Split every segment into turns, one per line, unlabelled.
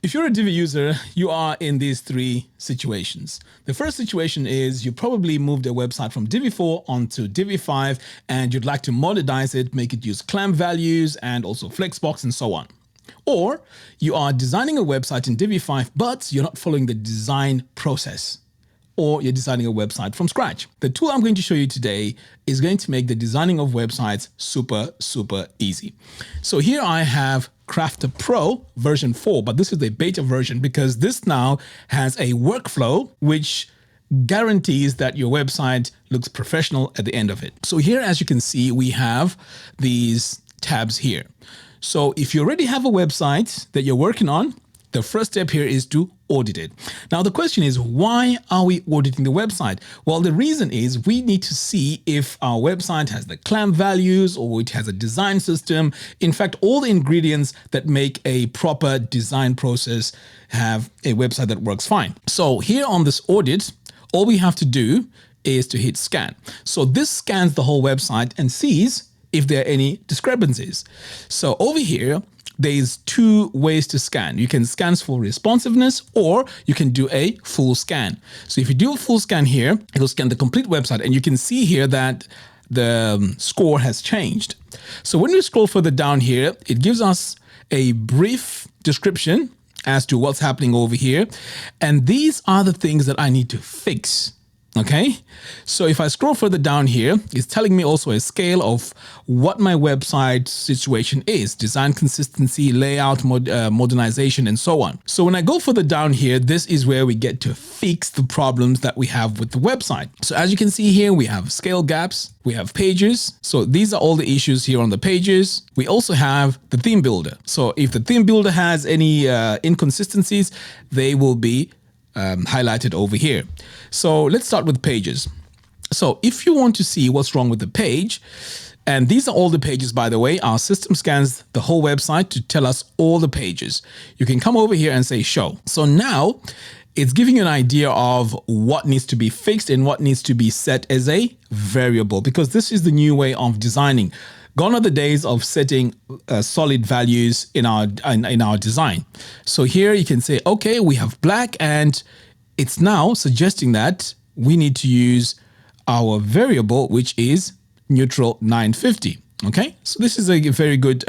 If you're a Divi user, you are in these three situations. The first situation is you probably moved a website from Divi 4 onto Divi 5 and you'd like to modernize it, make it use clamp values and also flexbox and so on. Or you are designing a website in Divi 5, but you're not following the design process. Or you're designing a website from scratch. The tool I'm going to show you today is going to make the designing of websites super easy. So here I have Crafter Pro version 4, but this is the beta version because this now has a workflow which guarantees that your website looks professional at the end of it. So here, as you can see, we have these tabs here. So if you already have a website that you're working on, the first step here is to audit it. Now, the question is, why are we auditing the website? Well, the reason is we need to see if our website has the clamp values or it has a design system. In fact, all the ingredients that make a proper design process have a website that works fine. So here on this audit, all we have to do is to hit scan. So this scans the whole website and sees if there are any discrepancies. So over here, there's two ways to scan. You can scan for responsiveness or you can do a full scan. So if you do a full scan here, it'll scan the complete website and you can see here that the score has changed. So when we scroll further down here, it gives us a brief description as to what's happening over here. And these are the things that I need to fix. Okay, so if I scroll further down here, it's telling me also a scale of what my website situation is: design consistency, layout, modernization, and so on. So when I go further down here, this is where we get to fix the problems that we have with the website. So as you can see here, we have scale gaps, we have pages. So these are all the issues here on the pages. We also have the theme builder. So if the theme builder has any inconsistencies, they will be highlighted over here. So let's start with pages. So if you want to see what's wrong with the page, and these are all the pages, by the way, our system scans the whole website to tell us all the pages. You can come over here and say show. So now it's giving you an idea of what needs to be fixed and what needs to be set as a variable, because this is the new way of designing. Gone are the days of setting solid values in our design. So here you can say, okay, we have black, and it's now suggesting that we need to use our variable, which is neutral 950. Okay, so this is a very good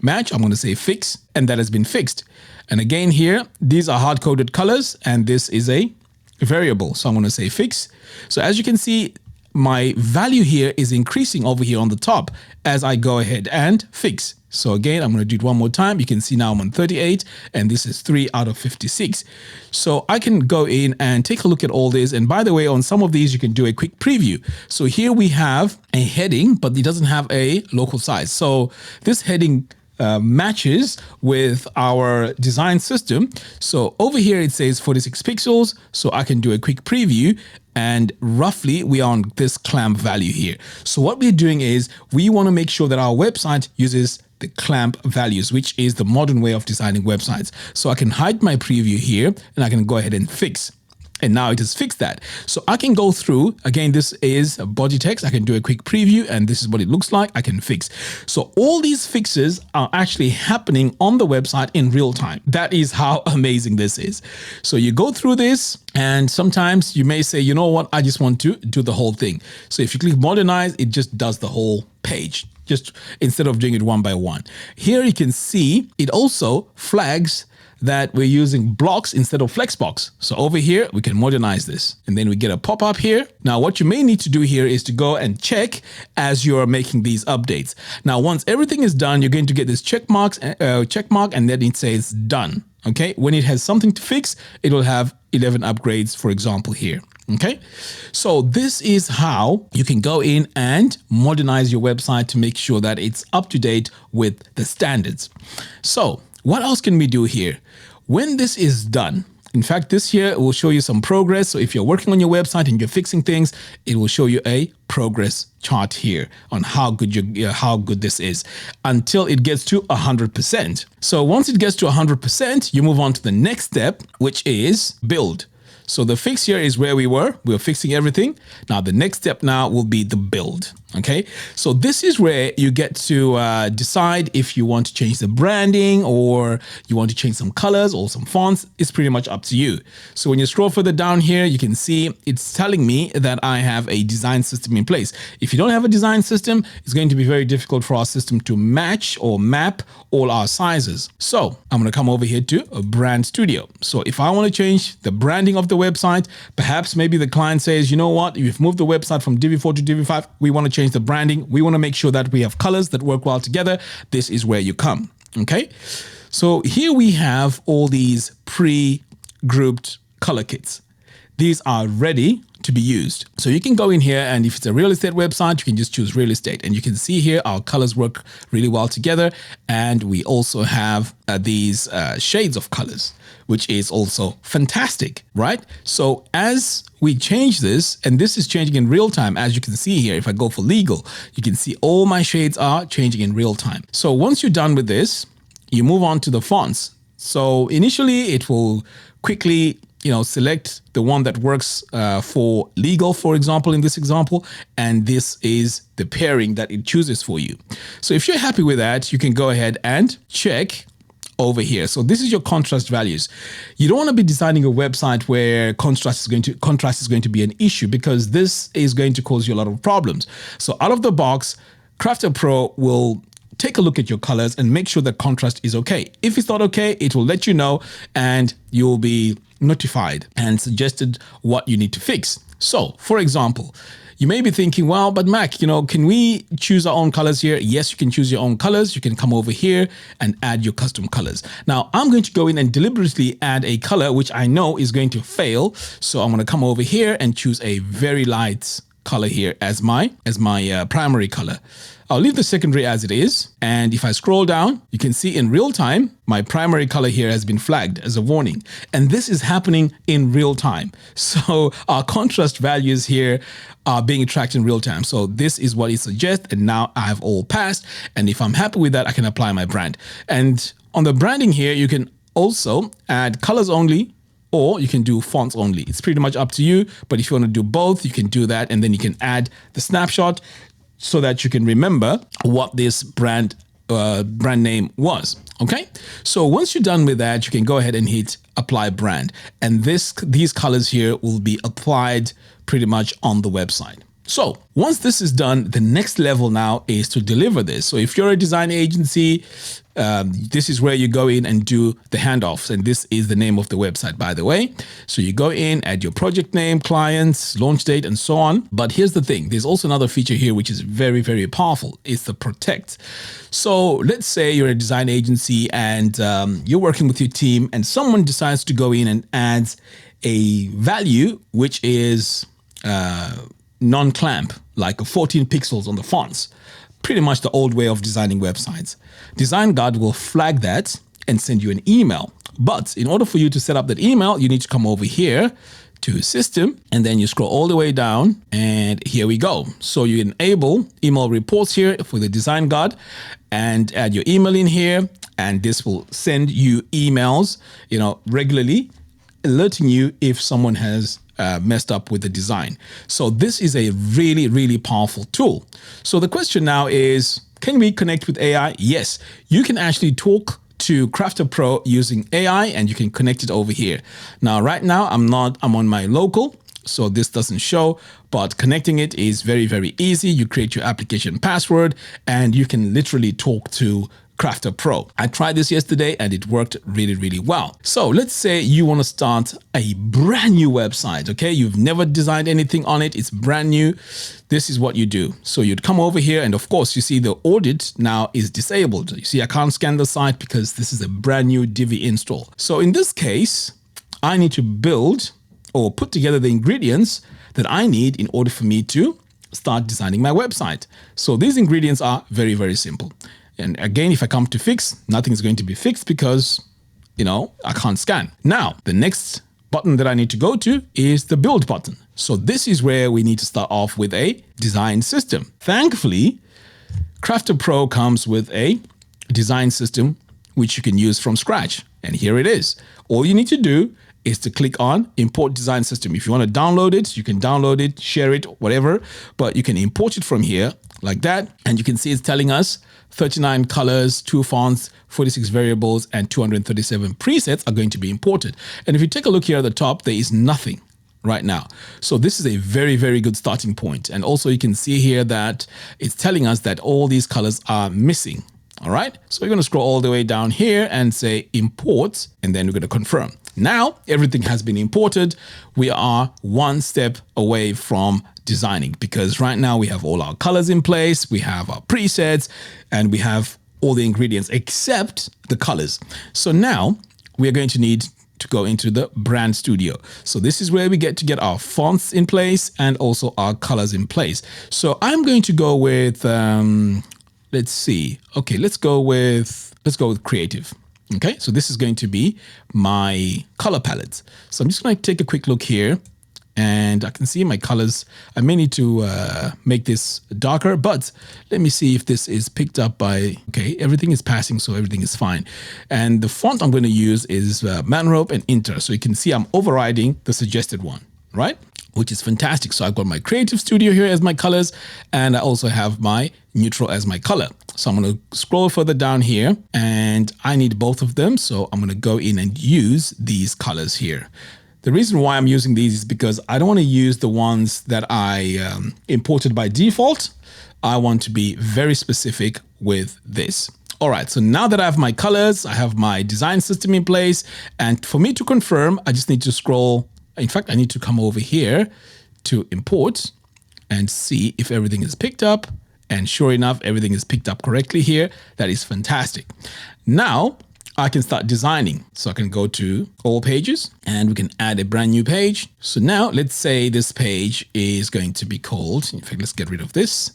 match. I'm going to say fix, and that has been fixed. And again here, these are hard-coded colors, and this is a variable. So I'm going to say fix. So as you can see, my value here is increasing over here on the top as I go ahead and fix. So again, I'm going to do it one more time. You can see now I'm on 38 and this is 3 out of 56. So I can go in and take a look at all this. And by the way, on some of these, you can do a quick preview. So here we have a heading, but it doesn't have a local size. So this heading matches with our design system. So over here, it says 46 pixels. So I can do a quick preview. And roughly we are on this clamp value here. So what we're doing is we want to make sure that our website uses the clamp values, which is the modern way of designing websites. So I can hide my preview here and I can go ahead and fix. And now it has fixed that. So I can go through, again, this is a body text. I can do a quick preview and this is what it looks like. I can fix. So all these fixes are actually happening on the website in real time. That is how amazing this is. So you go through this and sometimes you may say, you know what, I just want to do the whole thing. So if you click modernize, it just does the whole page, just instead of doing it one by one. Here you can see it also flags that we're using blocks instead of flexbox. So over here, we can modernize this and then we get a pop-up here. Now, what you may need to do here is to go and check as you're making these updates. Now, once everything is done, you're going to get this check mark and then it says done. Okay. When it has something to fix, it will have 11 upgrades, for example, here. Okay. So this is how you can go in and modernize your website to make sure that it's up to date with the standards. So what else can we do here? When this is done, in fact, this here will show you some progress. So if you're working on your website and you're fixing things, it will show you a progress chart here on how good this is until it gets to 100%. So once it gets to 100%, you move on to the next step, which is build. So the fix here is where we were fixing everything. Now the next step now will be the build. Okay, so this is where you get to decide if you want to change the branding or you want to change some colors or some fonts. It's pretty much up to you. So when you scroll further down here, you can see it's telling me that I have a design system in place. If you don't have a design system, it's going to be very difficult for our system to match or map all our sizes. So I'm going to come over here to a brand studio. So if I want to change the branding of the website, perhaps maybe the client says, you know what, you've moved the website from Divi 4 to Divi 5. We want to change the branding. We want to make sure that we have colors that work well together. This is where you come. Okay. So here we have all these pre-grouped color kits. These are ready to be used. So you can go in here, and if it's a real estate website, you can just choose real estate, and you can see here our colors work really well together. And we also have these shades of colors, which is also fantastic, right? So as we change this, and this is changing in real time, as you can see here, if I go for legal, you can see all my shades are changing in real time. So once you're done with this, you move on to the fonts. So initially it will quickly select the one that works for legal, for example, in this example, and this is the pairing that it chooses for you. So if you're happy with that, you can go ahead and check over here. So this is your contrast values. You don't want to be designing a website where contrast is going to be an issue, because this is going to cause you a lot of problems. So out of the box, Krafter Pro will take a look at your colors and make sure that contrast is okay. If it's not okay, it will let you know and you'll be notified and suggested what you need to fix. So, for example, you may be thinking, well, but Mac, can we choose our own colors here? Yes, you can choose your own colors. You can come over here and add your custom colors. Now, I'm going to go in and deliberately add a color which I know is going to fail. So I'm going to come over here and choose a very light color here as my primary color. I'll leave the secondary as it is. And if I scroll down, you can see in real time, my primary color here has been flagged as a warning. And this is happening in real time. So our contrast values here are being tracked in real time. So this is what it suggests. And now I have all passed. And if I'm happy with that, I can apply my brand. And on the branding here, you can also add colors only, or you can do fonts only. It's pretty much up to you. But if you want to do both, you can do that. And then you can add the snapshot so that you can remember what this brand name was. Okay. So once you're done with that, you can go ahead and hit apply brand. And these colors here will be applied pretty much on the website. So once this is done, the next level now is to deliver this. So if you're a design agency, this is where you go in and do the handoffs. And this is the name of the website, by the way. So you go in, add your project name, clients, launch date, and so on. But here's the thing. There's also another feature here, which is very, very powerful. It's the protect. So let's say you're a design agency and you're working with your team, and someone decides to go in and add a value, which is non-clamp, like 14 pixels on the fonts. Pretty much the old way of designing websites. Design Guard will flag that and send you an email. But in order for you to set up that email, you need to come over here to System, and then you scroll all the way down, and here we go. So you enable email reports here for the Design Guard and add your email in here, and this will send you emails, regularly, alerting you if someone has messed up with the design. So this is a really, really powerful tool. So the question now is, can we connect with AI? Yes, you can actually talk to Krafter Pro using AI, and you can connect it over here. Now, right now, I'm on my local, so this doesn't show, but connecting it is very, very easy. You create your application password and you can literally talk to Krafter Pro. I tried this yesterday and it worked really, really well. So let's say you want to start a brand new website, okay? You've never designed anything on it. It's brand new. This is what you do. So you'd come over here, and of course you see the audit now is disabled. You see, I can't scan the site because this is a brand new Divi install. So in this case, I need to build or put together the ingredients that I need in order for me to start designing my website. So these ingredients are very, very simple. And again, if I come to fix, nothing is going to be fixed because, I can't scan. Now, the next button that I need to go to is the build button. So this is where we need to start off with a design system. Thankfully, Krafter Pro comes with a design system which you can use from scratch. And here it is. All you need to do is to click on import design system. If you want to download it, you can download it, share it, whatever, but you can import it from here like that. And you can see it's telling us 39 colors, 2 fonts, 46 variables, and 237 presets are going to be imported. And if you take a look here at the top, there is nothing right now. So this is a very, very good starting point. And also you can see here that it's telling us that all these colors are missing. All right. So we're going to scroll all the way down here and say import, and then we're going to confirm. Now everything has been imported. We are one step away from designing, because right now we have all our colors in place, we have our presets, and we have all the ingredients except the colors. So now we are going to need to go into the brand studio. So this is where we get to get our fonts in place and also our colors in place. So I'm going to go with, let's see. Okay, let's go with creative. Okay, so this is going to be my color palette. So I'm just going to take a quick look here, and I can see my colors. I may need to make this darker, but let me see if this is picked up by, okay, everything is passing, so everything is fine. And the font I'm going to use is Manrope and Inter. So you can see I'm overriding the suggested one, right? Which is fantastic. So I've got my creative studio here as my colors, and I also have my neutral as my color. So I'm going to scroll further down here, and I need both of them. So I'm going to go in and use these colors here. The reason why I'm using these is because I don't want to use the ones that I imported by default. I want to be very specific with this. All right, so now that I have my colors, I have my design system in place. And for me to confirm, I just need to scroll. In fact, I need to come over here to import and see if everything is picked up. And sure enough, everything is picked up correctly here. That is fantastic. Now I can start designing. So I can go to all pages and we can add a brand new page. So now let's say this page is going to be called, in fact, let's get rid of this.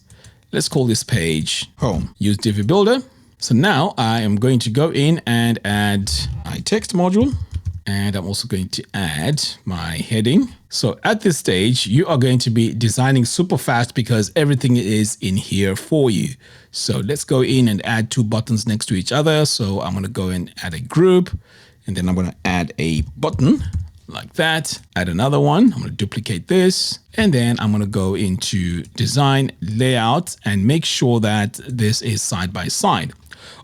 Let's call this page home. Use Divi Builder. So now I am going to go in and add my text module. And I'm also going to add my heading. So at this stage, you are going to be designing super fast because everything is in here for you. So let's go in and add 2 buttons next to each other. So I'm going to go and add a group, and then I'm going to add a button like that. Add another one. I'm going to duplicate this, and then I'm going to go into design layout and make sure that this is side by side.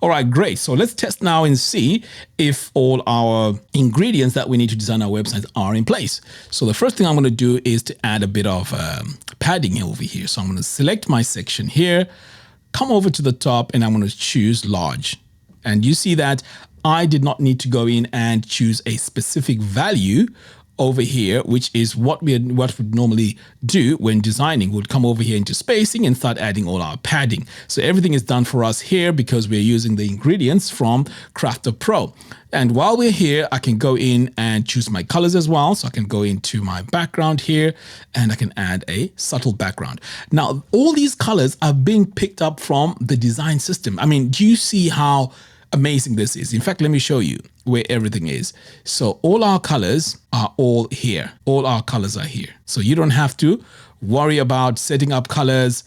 All right, great. So let's test now and see if all our ingredients that we need to design our websites are in place. So the first thing I'm going to do is to add a bit of padding over here. So I'm going to select my section here, come over to the top, and I'm going to choose large. And you see that I did not need to go in and choose a specific value over here, which is what we'd normally do when designing. We'd come over here into spacing and start adding all our padding. So everything is done for us here because we're using the ingredients from Crafter Pro. And while we're here, I can go in and choose my colors as well. So I can go into my background here and I can add a subtle background. Now, all these colors are being picked up from the design system. I mean, do you see how amazing this is? In fact, let me show you where everything is. So all our colors are all here. All our colors are here. So you don't have to worry about setting up colors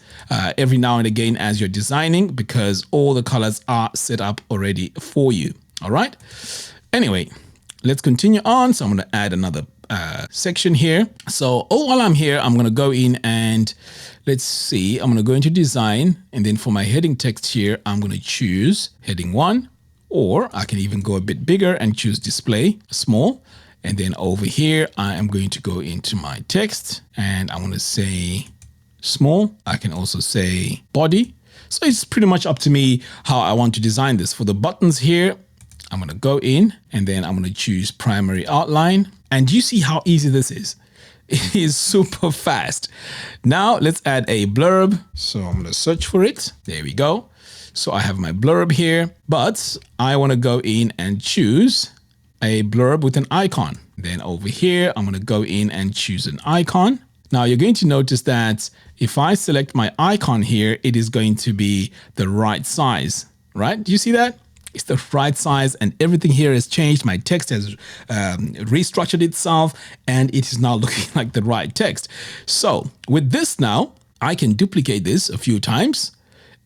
every now and again as you're designing, because all the colors are set up already for you. All right. Anyway, let's continue on. So I'm going to add another section here. So while I'm here, I'm going to go in and let's see, I'm going to go into design. And then for my heading text here, I'm going to choose heading 1, or I can even go a bit bigger and choose display small. And then over here, I am going to go into my text and I'm going to say small. I can also say body. So it's pretty much up to me how I want to design this. For the buttons here, I'm going to go in and then I'm going to choose primary outline. And you see how easy this is. It is super fast. Now let's add a blurb. So I'm going to search for it. There we go. So I have my blurb here, but I want to go in and choose a blurb with an icon. Then over here, I'm going to go in and choose an icon. Now you're going to notice that if I select my icon here, it is going to be the right size, right? Do you see that? It's the right size and everything here has changed. My text has restructured itself and it is now looking like the right text. So with this now, I can duplicate this a few times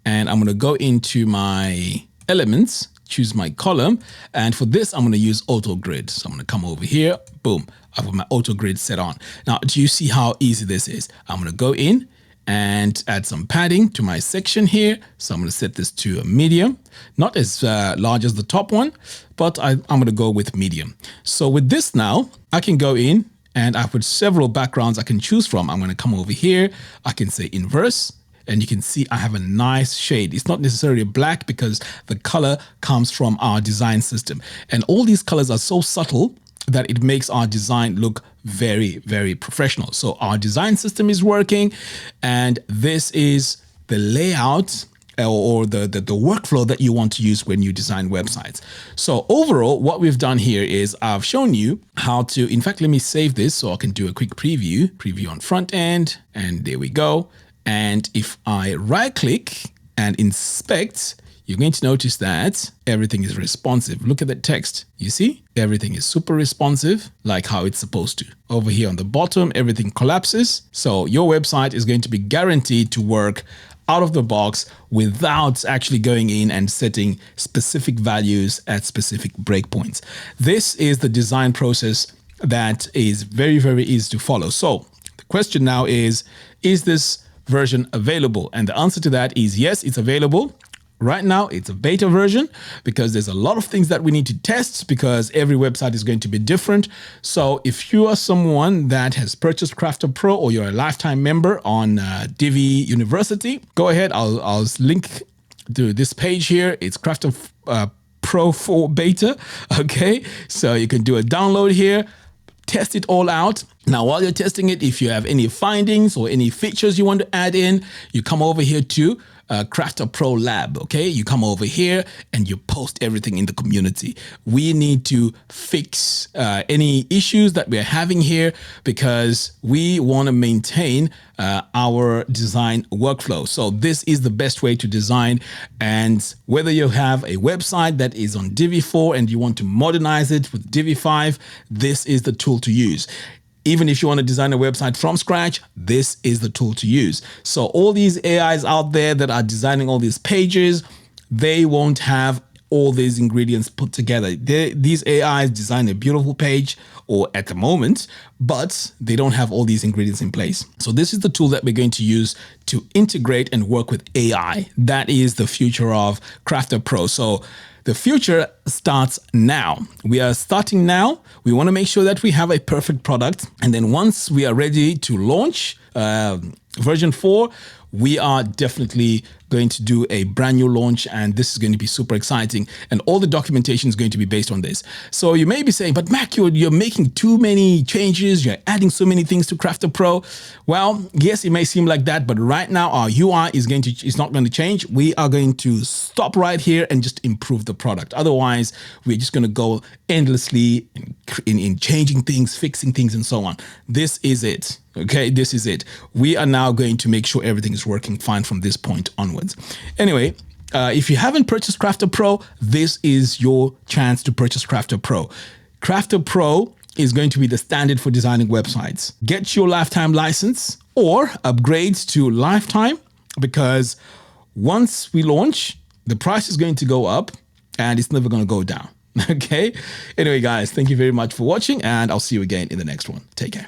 and I'm going to go into my elements choose my column. And for this, I'm going to use auto grid. So I'm going to come over here. Boom. I've got my auto grid set on. Now, do you see how easy this is? I'm going to go in and add some padding to my section here. So I'm going to set this to a medium, not as large as the top one, but I'm going to go with medium. So with this now, I can go in and I've got several backgrounds I can choose from. I'm going to come over here. I can say inverse. And you can see I have a nice shade. It's not necessarily black because the color comes from our design system. And all these colors are so subtle that it makes our design look very, very professional. So our design system is working, and this is the layout or the workflow that you want to use when you design websites. So overall, what we've done here is I've shown you how to, in fact, let me save this so I can do a quick preview on front end, and there we go. And if I right click and inspect, you're going to notice that everything is responsive. Look at the text. You see, everything is super responsive, like how it's supposed to. Over here on the bottom, everything collapses. So your website is going to be guaranteed to work out of the box without actually going in and setting specific values at specific breakpoints. This is the design process that is very, very easy to follow. So the question now is this version available? And the answer to that is yes, it's available. Right now, it's a beta version because there's a lot of things that we need to test because every website is going to be different. So if you are someone that has purchased Krafter Pro or you're a lifetime member on Divi University, go ahead. I'll link to this page here. It's Krafter Pro 4 beta. Okay, so you can do a download here. Test it all out. Now, while you're testing it, if you have any findings or any features you want to add in, you come over here to Krafter Pro Lab, okay? You come over here and you post everything in the community. We need to fix any issues that we're having here because we want to maintain our design workflow. So this is the best way to design. And whether you have a website that is on Divi 4 and you want to modernize it with Divi 5, this is the tool to use. Even if you want to design a website from scratch, this is the tool to use. So all these AIs out there that are designing all these pages, they won't have all these ingredients put together. These AIs design a beautiful page, or at the moment, but they don't have all these ingredients in place. So this is the tool that we're going to use to integrate and work with AI. That is the future of Krafter Pro. So the future starts now. We are starting now. We want to make sure that we have a perfect product. And then once we are ready to launch version 4, we are definitely going to do a brand new launch, and this is going to be super exciting. And all the documentation is going to be based on this. So you may be saying, but Mac, you're making too many changes. You're adding so many things to Krafter Pro. Well, yes, it may seem like that, but right now our UI is not going to change. We are going to stop right here and just improve the product. Otherwise, we're just going to go endlessly in changing things, fixing things, and so on. This is it. Okay, this is it. We are now going to make sure everything is working fine from this point onwards. Anyway, if you haven't purchased Krafter Pro, this is your chance to purchase Krafter Pro. Krafter Pro is going to be the standard for designing websites. Get your lifetime license or upgrade to lifetime, because once we launch, the price is going to go up and it's never going to go down. Okay. Anyway, guys, thank you very much for watching, and I'll see you again in the next one. Take care.